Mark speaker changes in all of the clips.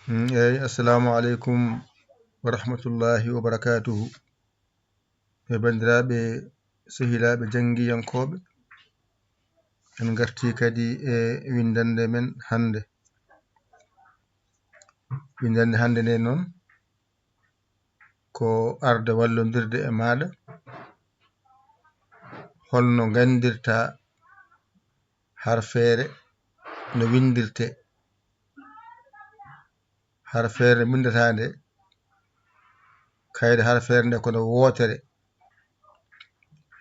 Speaker 1: Assalamu alaikum wa rahmatullahi wa barakatuhu. Bandiraɓe sehilaɓe jangiyankoɓe, en garti kadi windande men hande. Windande hande nde noon ko arde wallodirde e maɗa holno gandirta harfere no windirte. Harfere windata nde kayde harfere nde kono wotere,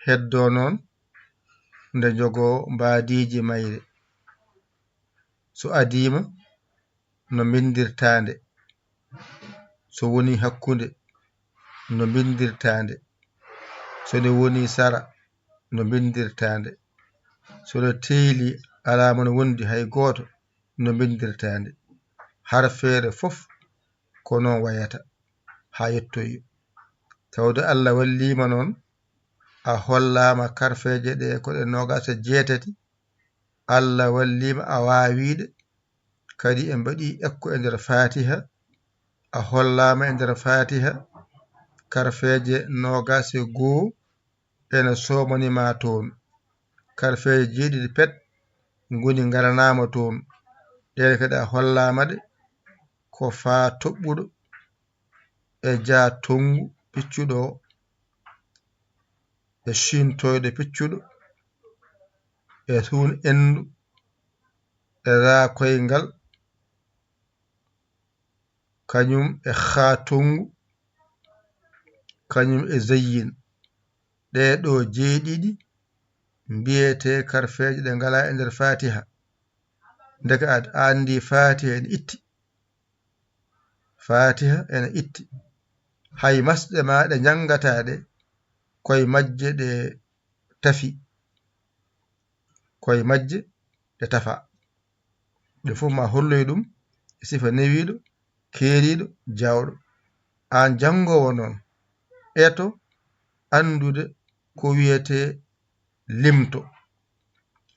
Speaker 1: heddo noon nde jogo mbadiji mayre. So adima no bindirtande, so woni hakkunde no bindirtande, so ne woni sara no bindirtande, so ne teeli alama no wondi hay goto no bindirtande. Harfere fof ko non wayata ha yettoyi. Tawde Allah wallima noon a hollama karfeje ɗe ko ɗe 28. Allah wallima a wawiɗe kadi e mbaɗi ekko e nder Fatiha, a hollama e nder Fatiha karfeje 21 ene somanima toon. Karfeje 7 pet goni ngaranama toon, ɗe kadi a hollama ɗe ko fa toɓɓuɗo e ja tongu piccuɗo e shintoyde piccuɗo e sun endu e ra koyngal kañum e khatongu kañum e zayyin. Ɗeɗo jeeɗiɗi mbiyete karfeje ɗe ngala e nder Fatiha. Ndeka a andi Fatiha ene itti, Fatiha ene itti, hay masɗe ma ɗe jangataɗe koye majje ɗe tafi, koye majje ɗe tafa. Ɗe fof ma holloy ɗum e sifa newiɗo, keeriɗo, jawɗo. An jangowo noon eto andude ko wiyete limto.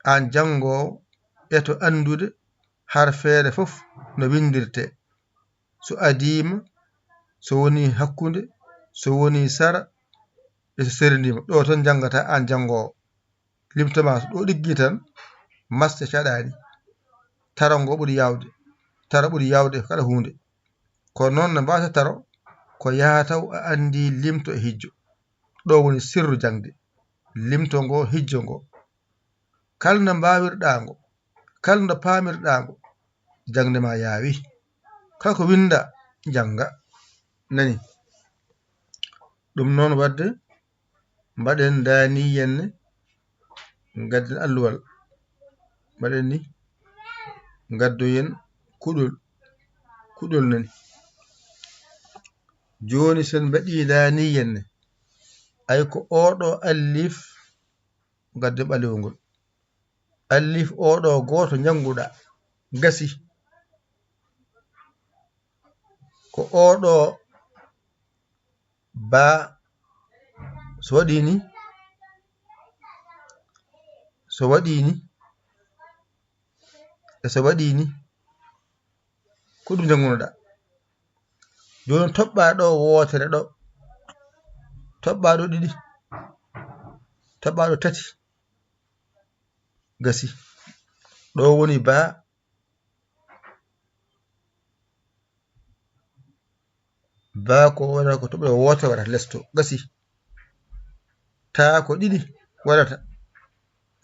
Speaker 1: An jangowo eto andude harfere fof no windirte. So adima, so woni hakkunde, so woni sara, e so serdima. Ɗo tan jangata an jangowo. Limtoma so ɗo ɗiggi tan masɗe caɗani. Tarongo ɓuri yawde, tara ɓuri yawde kala hunde. Kono noon no mbawata taro ko yataw a andi limto e hijjo. Ɗo woni sirru jangde, limto ngo, hijjo ngo. Kala no mbawirɗa ngo, kala no pamirɗa ngo, jangde ma yaawi. Kala ko winda janga, nani. Ɗum noon wadde mbaɗen daniyenne gadden alluwal, mbaɗen ni gaddoyen kuɗol nani. Joni sen mbaɗi daniyenne ay ko oɗo allif gadde ɓalewol ngol. Allif oɗo goto janguɗa gasi, ko oɗo ba so waɗi ni, so waɗi ni, e so waɗi ni ko ɗum jangunoɗa. Joni toɓɓa ɗo wotere ɗo, toɓɓa ɗo ɗiɗi, toɓɓa ɗo tati, gasi. Ɗo woni ba, ba ko waɗata ko toɓɓe wotere waɗata lesto, gasi. Ta ko ɗiɗi waɗata,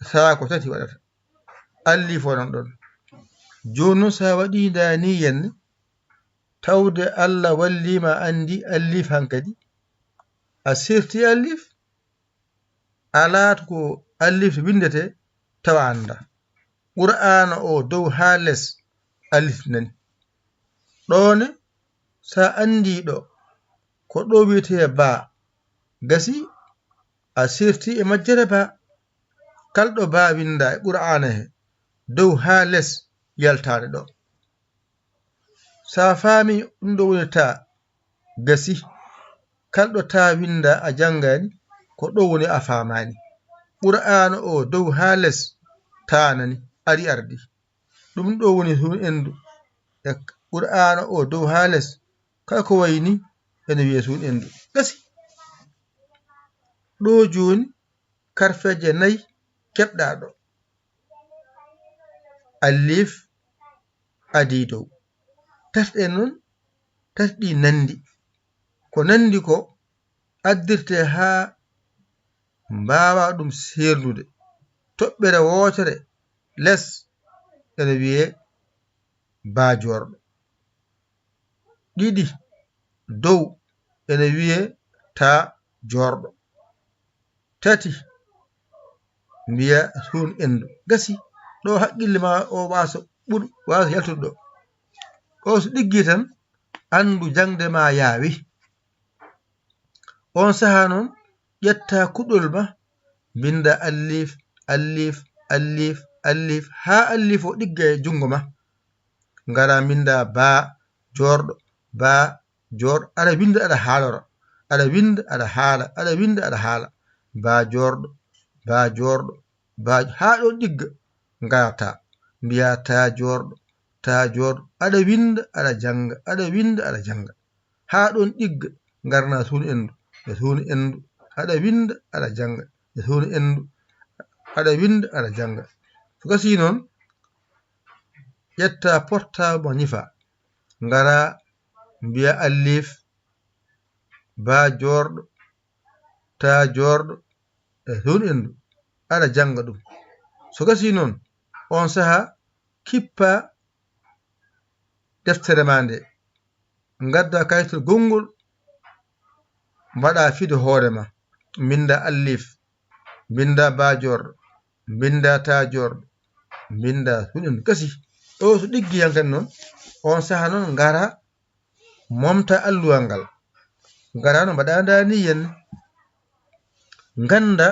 Speaker 1: sa ko tati waɗata. Allif wonan ɗon. Joni noon sa waɗi daniyenne tawde Allah wallima andi allif hankadi, a sirti allif, alata ko allif windete tawa anda. Qur'ana o dow ha less allif nani. Ɗone sa andi ɗo ko ɗo wiyete ba, gasi a sirti e majjere ba. Kalɗo ba winda e Qur'ana he dow ha less yaltade ɗo. Sa fami ɗum ɗo woni ta, gasi kalɗo ta winda a jangani ko ɗo woni a famani. Qur'ana o dow ha less ta nani, ari ardi. Ɗum ɗo woni hun endu qur'ana o dow ha less kala ko wayni ene wiye suuɗendu gasi ɗo joni karfeje 4 keɓɗa ɗo alif adi dow tatɗe non tatɗi nandi ko nandi ko addirte ha mbawa ɗum sernude toɓɓere wotere less ene wiye bajorɗo ɗiɗi dow ene wiye ta jorɗo tati mbiya sun endu gasi ɗo haqqille ma o wasa yaltude ɗo so ɗiggi tan andu jangde ma yaawi on saha noon ƴetta kuɗol ma binda alif alif alif alif ha alif o ɗigga e jungo ma ngara binda ba jorɗo aɗa winda aɗa haalora aɗa winda aɗa haala aɗa winda aɗa haala ba jorɗo ha ɗon ɗigga ngata mbiya ta jorɗo aɗa winda aɗa janga aɗa winda aɗa janga ha ɗon ɗigga ngarna suunu endu e suunu endu aɗa winda aɗa janga e suunu endu aɗa winda aɗa janga so gasi noon ƴetta portable mo ñifa ngara mbiya alif ba jorɗo ta jorɗo e suunu endu aɗa janga ɗum so gasi noon on saha kippa deftere ma nde gadda kayitol gongol mbaɗa fide hoorema binda alif binda ba jorɗo binda ta jorɗo binda suunu endu gasi ɗo so ɗiggi yankan noon on saha noon ngara momta alluwal ngal ngara no mbaɗa dani henne ganda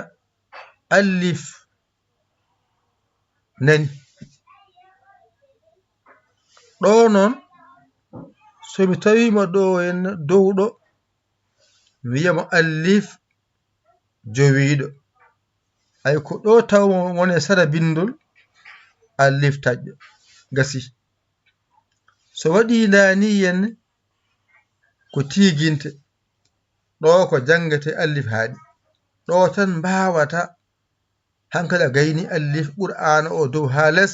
Speaker 1: alif nani ɗo noon somi tawima ɗo henna dow ɗo wiyamo alif jowiɗo ay ko ɗo taw wone sara bindol alif taƴƴo gasi so waɗi dani henne ko tiginte ɗo ko jangete alif haaɗi ɗo tan mbawata hankali a gayni alif qur'ana o dow ha less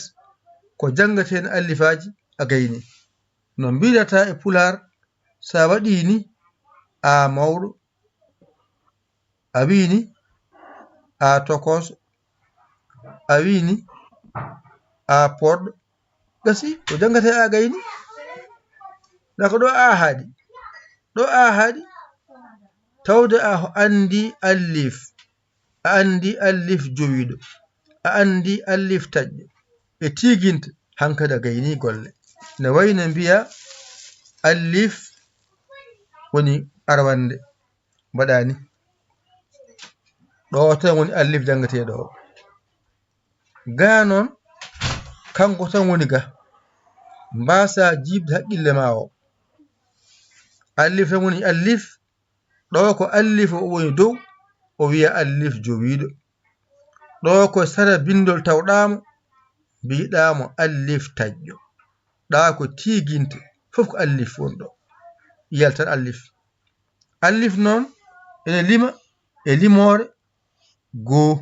Speaker 1: ko jangate hen alifaji a gayni no mbidata e pular sa waɗi ni a mawɗo a wini a tokoso a wini a podɗo gasi ko jangate a gayni nako ɗo a haaɗi tawde a andi alif jowiɗo a andi alif taƴƴo e tiginta hankadi a gayni golle ne wayno mbiya alif woni arwande mbaɗani ɗo tan woni alif jangateɗo o ga noon kanko tan woni ga mbasa jibde haqqille ma o alif tan woni alif ɗo ko alif o woni dow o wiya alif jowiɗo ɗo ko sara bindol tawɗamo mbiɗamo alif taƴƴo ɗa ko tiginte fof ko alif wonɗo yiyal tan alif noon ene lima e limore goo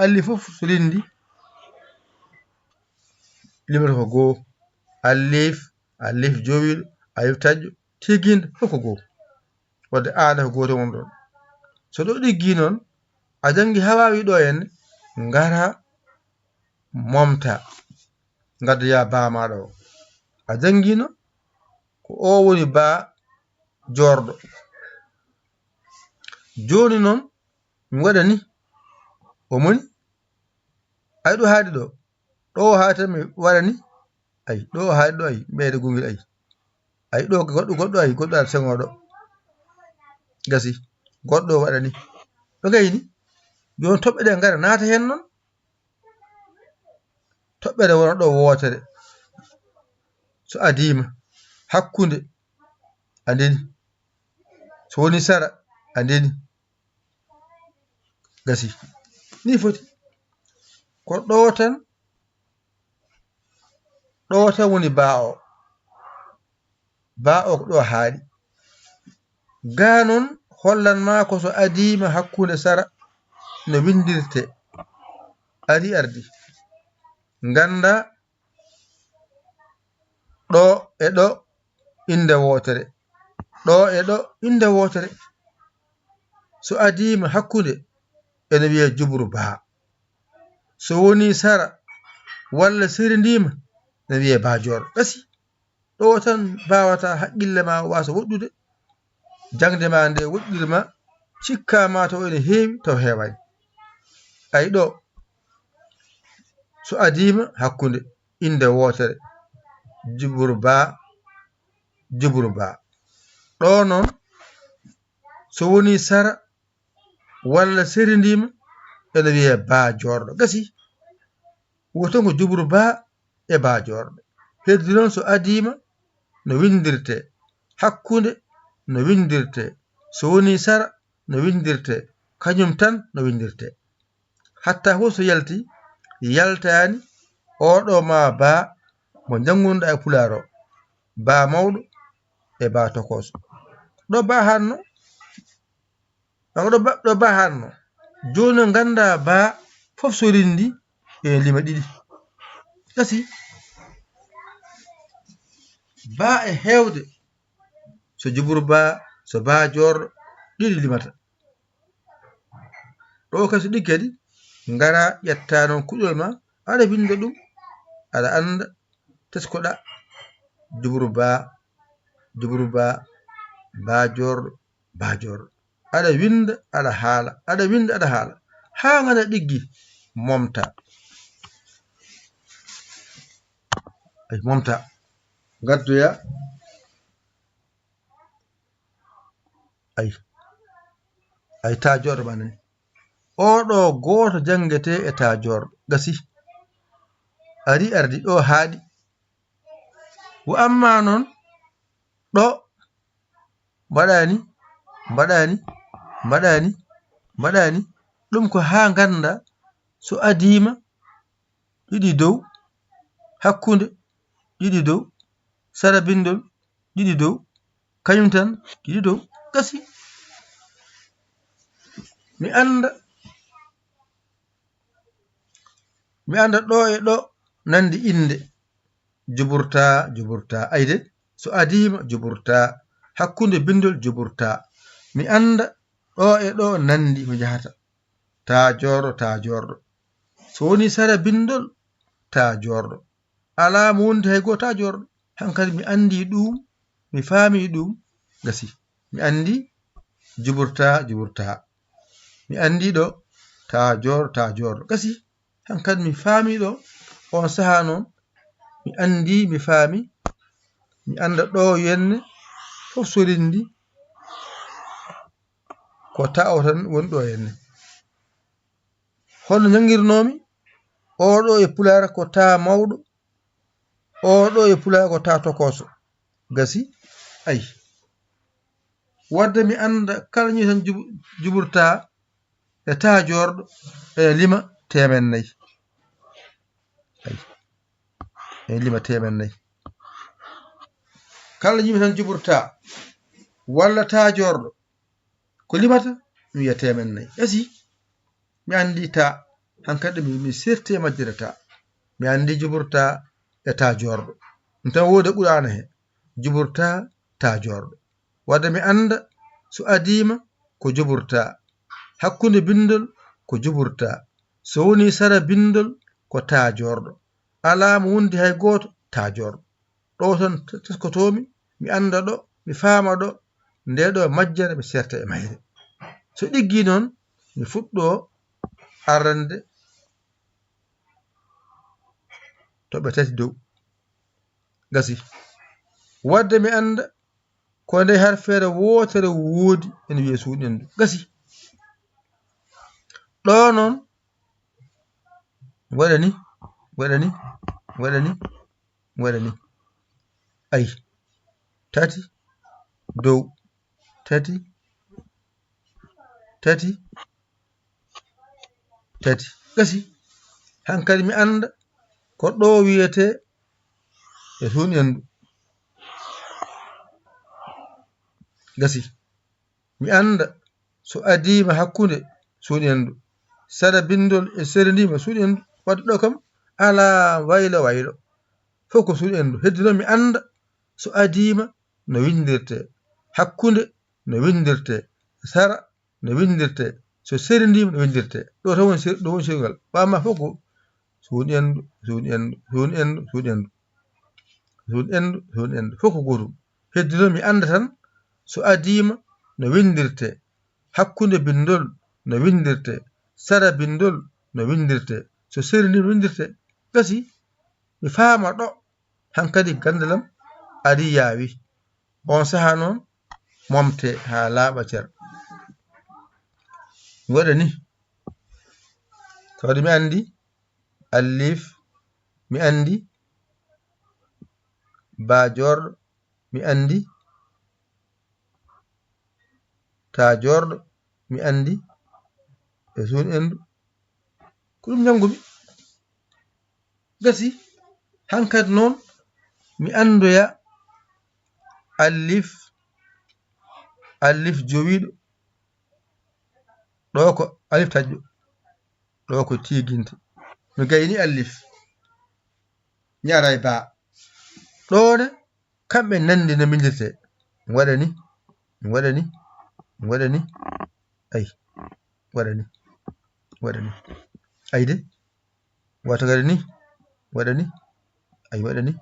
Speaker 1: alif fof so lindi limata ko goo alif jowiɗo alif taƴƴo tiginde fof ko goo wadde aada ko goto won ɗon so ɗo ɗiggi noon a jangi ha wawi ɗo henne ngara momta gaddoya bamaɗo o a jangino ko o woni ba jorɗo joni noon mi waɗa ni o moni ay ɗo haaɗi ɗo haadi tan mi waɗa ni ay ɗo haaɗi ɗo ay ɓeyde gongel ay ɗo goɗɗo ay goɗɗo ar sengoɗo gasi goɗɗo waɗa ni ɗo gayni joni toɓɓe ɗe ngara naata hen noon toɓɓere wona ɗo wotere so adima hakkude a ndeni so woni sara a ndeni gasi ni foti ko ɗo tan ɗo tan woni ba o ko ɗo haaɗi ga non hollan ma ko so adima hakkunde sara no windirte ari ardi ganda ɗo e ɗo inde wotere ɗo e ɗo inde wotere so adima hakkunde ene wiye jubru ba so woni sara walla sirindima ne wiye bajor ɓasi ɗo tan bawata haqqille ma wasa woɗɗude jangde ma nde woɗɗirma cikkama taw ene heewi taw heewani ay ɗo so adima hakkunde inde wotere jubru ba ɗo noon so woni sara walla serindima ene wiye bajorɗo gasi woto ngo jubru ba e bajorɗo heddi noon so adima no windirte hakkunde no windirte so woni sara no windirte kañum tan no windirte hatta ho so yalti yaltani oɗo ma ba mo jangunɗa e pularo ba mawɗo e ba tokoso ɗo ba hanno joni ganda ba fof so rindi e lima ɗiɗi gasi ba e hewde so jubru ba so bajorɗo ɗiɗi limata ɗo kasi ɗi kadi ngara ƴetta noon kuɗol ma aɗa winda ɗum aɗa anda teskoɗa jubru ba bajorɗo aɗa winda aɗa haala ha ngana ɗiggi momta gaddoya ay tajorɗo ma nani oɗo goto jangete e tajorɗo gasi ari ardi ɗo haaɗi wo amma noon ɗo mbaɗani ɗum ko ha ganda so adima ɗiɗi dow hakkunde ɗiɗi dow sara bindol ɗiɗi dow kañum tan ɗiɗi dow gasi mi anda ɗo e ɗo nandi inde juburta ayde so adima juburta hakkunde bindol juburta mi anda ɗo e ɗo nandi mi jahata tajorɗo so woni sara bindol tajorɗo alama wondi hay goto tajorɗo hankadi mi andi ɗum mi faami ɗum gasi mi andi juburta mi andi ɗo tajorɗo gasi hankadi mi faami ɗo on saha noon mi andi mi faami mi anda ɗo yenne fof so rindi ko ta'o tan woni ɗo henne holno jangirnomi oɗo e pulara ko ta mawɗo oɗo e pulara ko ta tokoso gasi ayi wadde mi anda kala ñi tan juburta e tajorɗo e lima 400 kala ñimi tan juburta walla tajorɗo ko limata mi wiya 400 esi mi andi ta hankadi mi serti e majjere ta mi andi juburta e tajorɗo ɗum tan wodi ɓurana he juburta tajorɗo wadde mi anda so adima ko juburta hakkunde bindol ko juburta so woni sara bindol ko tajorɗo alama wondi hay goto tajorɗo ɗo tan teskotomi mi anda ɗo mi faama ɗo nde ɗo majjere mi serta e mayre so ɗiggi noon mi fuɗɗo arande toɓe tati dow gasi wadde mi anda ko nde harfere wotere woodi ene wiye suuɗendu gasi ɗo noon waɗani ayi tati dow tati gasi hankadi mi anda ko ɗo wiyete e suuɗendu gasi mi anda so adima hakkunde suuɗendu sara bindol e serndima suuɗendu wadde ɗo kam ala waylo waylo fof ko suuɗendu heddi noon mi anda so adima no windirte hakkunde no windirte sara no windirte so serndima no windirte ɗo tan woni sirgal ɓama fof ko suuɗendu suuɗendu suuɗendu suuɗendu suuɗendu suuɗendu fof ko gotum heddi noon mi anda tan so adima no windirte hakkunde bindol no windirte sara bindol no windirte so serndima no windirte gasi mi faama ɗo hankadi gandalam ari yaawi on saha noon momte ha laaɓa cer mi waɗa ni tawde mi andi alif mi andi bajorɗo mi andi tajorɗo mi andi e suuɗendu ko ɗum jangumi gasi hankadi noon mi andoya alif jowiɗo ɗo ko alif taƴƴo ɗo ko tiginte mi gayni alif mi ara e ba ɗone kamɓe nandi no bindirte mi waɗani mi waɗani mi waɗani ay waɗani waɗani ayde wata gari ni waɗani ay waɗani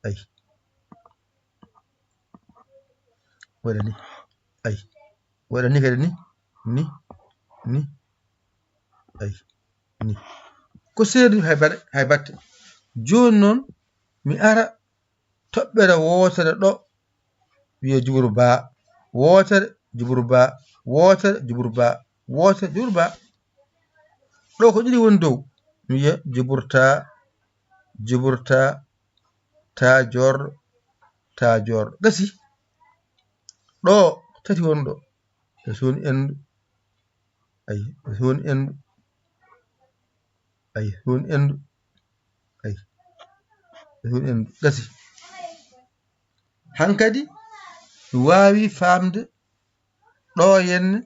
Speaker 1: ay waɗani ay waɗani kadi ni ay ni ko seedu hay batte joni noon mi ara toɓɓere wotere ɗo wiye juburu ba wotere juburu ba wotere juburu ba wotere juburu ba ɗo ko ɗiɗi woni dow mi wiya juburta tajorɗo gasi ɗo tati woni ɗo e suuni endu ay e suuni endu ay suuni endu ay e suuni endu gasi hankadi mi wawi famde ɗo yenne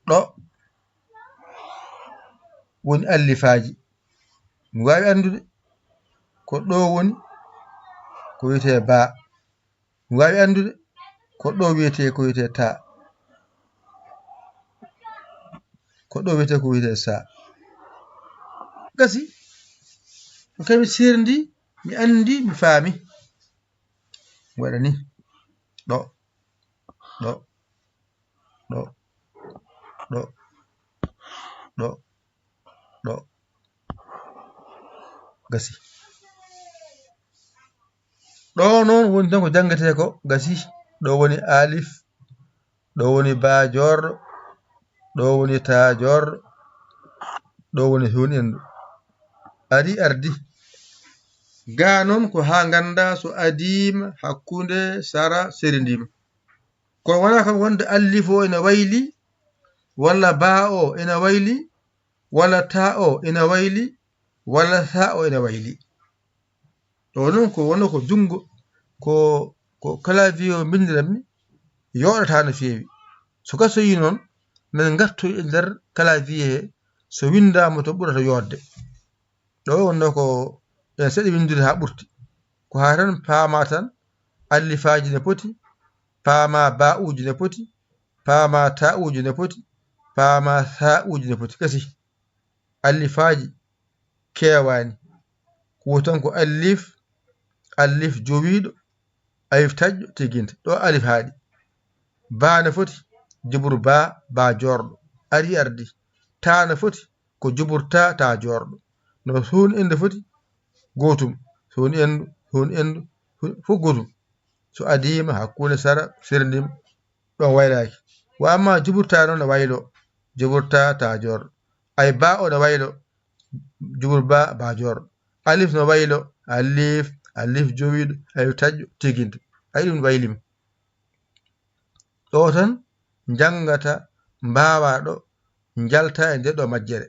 Speaker 1: ɗo woni allifaji mi wawi andude ko ɗo woni ko wiyete ba mi wawi andude ko ɗo wiyete ko wiyete ta ko ɗo wiyete ko wiyete sa gasi kami serndi mi andi mi faami mi waɗa ni ɗo ɗo ɗo ɗo ɗo ɗo gasi ɗo noon woni tan ko jangate ko gasi ɗo woni alif ɗo woni bajorɗo ɗo woni tajorɗo ɗo woni suuɗendu ari ardi ga noon ko ha ganda so adima hakkunde sara serindima kono wona kam wonde allif o ene wayli walla ba o ene wayli walla ta o ene wayli walla sa o ene wayli ɗo noon ko wona ko jungo ko clavier o bindiram ni yoɗata no feewi so gasoyi noon min gartoy e nder clavier he so windama to ɓurata yodde ɗo wonno ko en seeɗa windude ha ɓurti ko ha tan paama tan allifaji ne poti paama ba'uji ne poti paama ta'uji ne poti paama sa'uji ne poti kasi allifaji kewani ko tan ko alif jowiɗo alif taƴƴo tiginte ɗo alif haaɗi ba ne foti jubur ba jorɗo ari ardi ta ne foti ko juburta ta jorɗo no suuni ende foti gotum suuni endu fof gotum so adima hakkunde sara serndima ɗon waylaki wa amma juburta noon ne waylo juburta ta jorɗo ay ba o ne waylo jubur ba jorɗo alif no waylo alif jowiɗo alif taƴƴo tiginte ay ɗum waylima ɗo tan jangata mbawa ɗo jalta e nde ɗo majjere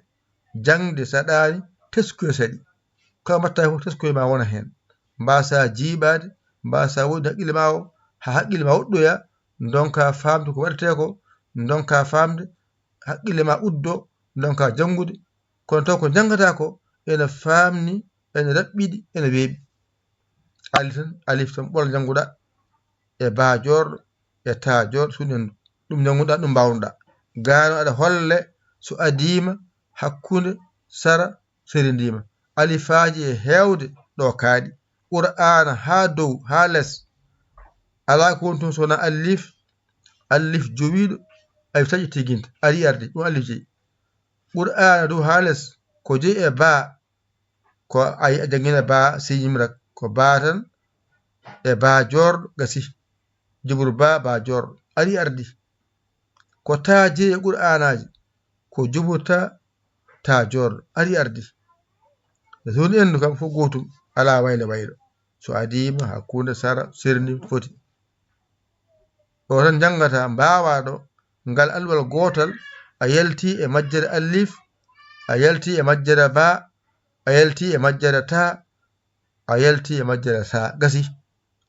Speaker 1: jangde saɗani teskuye saɗi ko mbatta fof teskuye ma wona hen mbasa jiiɓade mbasa wodi haqqille ma o ha haqqille ma woɗɗoya donka famde ko waɗete ko donka famde haqqille ma uddo donka jangude kono taw ko jangata ko ene famni ene raɓɓiɗi ene weeɓi alif tan ɓol janguɗa e baajorɗo e taajorɗo sunen ɗum janguɗa ɗum mbawnuɗa gano aɗa holle so adima hakkunde sara serindima alifaji e hewde ɗo kaaɗi qur'ana ha dow ha less ala ko woni toon sowona alif jowiɗo alif taƴi tiguinta ari arde ɗum alif jeeyi qur'ana dow ha less ko jeeyi e baa ko ayi a jangguina ba siñimrak ko ba tan e baajorɗo gasi jubur ba jorɗo ari ardi ko taaje e qur'anaji ko juburta taajorɗo ari ardi zoni endu kam fof gotum ala waylo waylo so adima hakkunde sara serni foti o tan jangata mbawa ɗo ngal alwal gotal a yalti e majjere alif a yalti e majjere ba a yalti e majjere ta a yalti e majjere sa gasi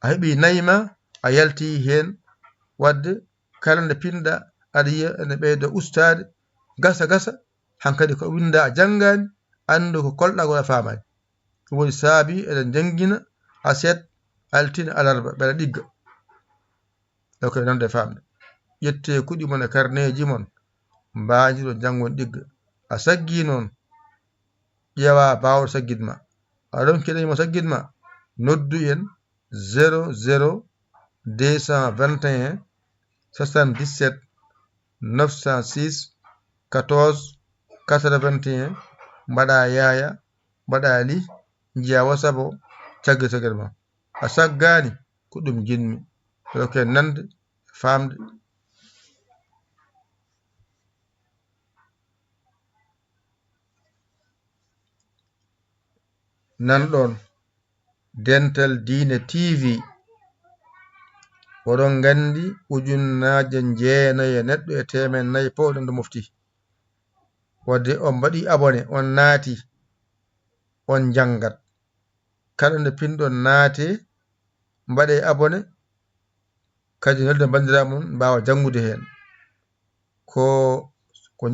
Speaker 1: a heɓi nayma a yalti hen wadde kala nde pinɗa aɗa yiya ene ɓeyda ustade gasa hankadi ko winda a janggani andu ko kolɗa ko a famani ɗum woni saabi eɗen jangguina aset altine alarba beɗa ɗigga donc nande famde ƴette kuɗi mon e carnet mon mbajiɗo janggon ɗigga a saggi noon ƴeewa bawɗo saggidma aɗon keɗanimo saggidma noddu en 00 221 77 906 14 81 mbaɗa yaya mbaɗa li jiya WhatsApp o caggal caggal ma a saggani ko ɗum jinmi roke nande famde nanɗon Dental Dina TV oɗon gandi ujunnaje 9,400 powɗon do mofti wadde on mbaɗi abonné on naati on jangat kala nde pinɗon naate mbaɗe abonné kadi nodde bandiraɓe mon mbawa jangude hen ko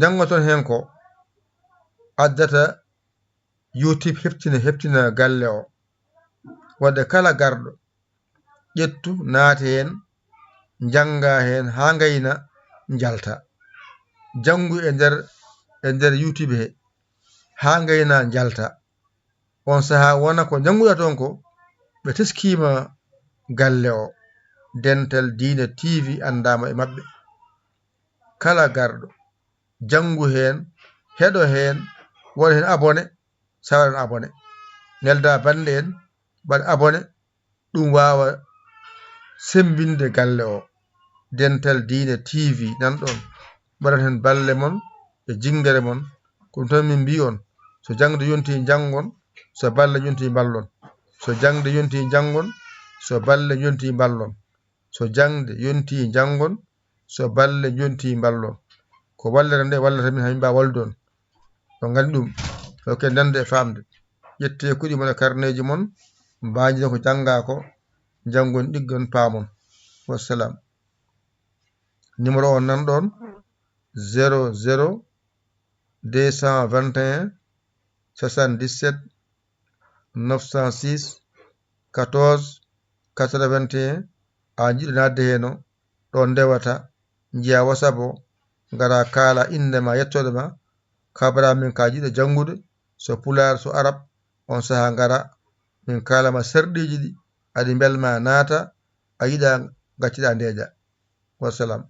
Speaker 1: jangoton hen ko addata YouTube heptina galle o wadde kala garɗo ƴettu naate hen janga hen ha gayna jalta jangu e nder YouTube he ha gayna jalta on saha wona ko janguɗa ton ko ɓe teskima galle o Dental Dina TV andama e mabɓe kala garɗo jangu hen heɗo hen waɗa hen abonné sawaɗan abonné nelda bande en mbaɗa abonné ɗum wawa sembinde galle o Dental Dina TV nanɗon mbaɗat hen balle mon e jingere mon ko tan min mbi on so jangde yonti jangon so balle yonti ballon so jangde yonti jangon so balle yonti ballon so jangde yonti jangon so balle yonti ballon ko wallere nde wallata min hamin mba waldon to gandi ɗum ok nande famde ƴette kuɗi mon e carnet mon mbaji ko janga ko jangon ɗiggon paamon wassalam numéro on nanɗon 00 221 77 906 14 81 a jiɗo nadde heno ɗo ndewata jiya WhatsApp o gara kala indema yettoɗo ma kabara min ka jiɗo jangude so pular so arab on saha gara min kalama serɗiji ɗi aɗi belma naata a yiɗa gacciɗa ndeeƴa wassalam